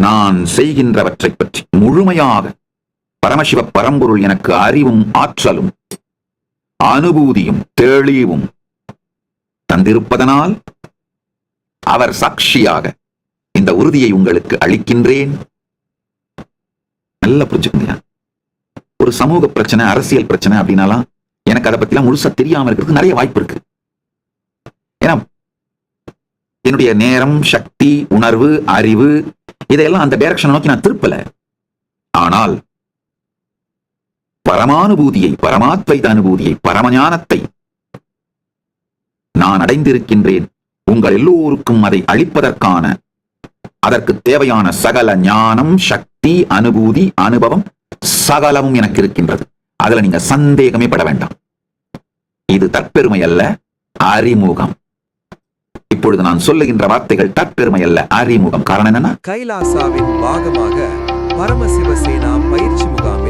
நான் செய்கின்றவற்றை பற்றி முழுமையாக பரமசிவ பரம்பொருள் எனக்கு அறிவும் ஆற்றலும் அனுபூதியும் தெளிவும் தந்திருப்பதனால் அவர் சாட்சியாக இந்த உறுதியை உங்களுக்கு அளிக்கின்றேன். நல்லா புரிஞ்சுக்கங்க. ஒரு சமூக பிரச்சனை, அரசியல் பிரச்சனை அப்படின்னாலாம் எனக்கு அதை பத்திலாம் முழுசா தெரியாம இருக்கிறதுக்கு நிறைய வாய்ப்பு இருக்கு. ஏன்னா என்னுடைய நேரம், சக்தி, உணர்வு, அறிவு இதையெல்லாம் அந்த டைரக்ஷன் நோக்கி நான் திருப்பல. ஆனால் பரமானுபூதியை, பரமாத்வைத அனுபூதியை, பரமஞானத்தை நான் அடைந்திருக்கின்றேன். உங்கள் எல்லோருக்கும் அதை அளிப்பதற்கான அதற்கு தேவையான சகல ஞானம், சக்தி, அனுபூதி, அனுபவம் சகலமும் எனக்கு இருக்கின்றது. அதுல நீங்க சந்தேகமே பட வேண்டாம். இது தற்பெருமை அல்ல, அறிமுகம். இப்பொழுது நான் சொல்லுகின்ற வார்த்தைகள் தற்பெருமை அல்ல, அறிமுகம். காரணம் என்னன்னா, கைலாசாவின் பாகமாக பரமசிவசேனா பயிற்சி முகாமில்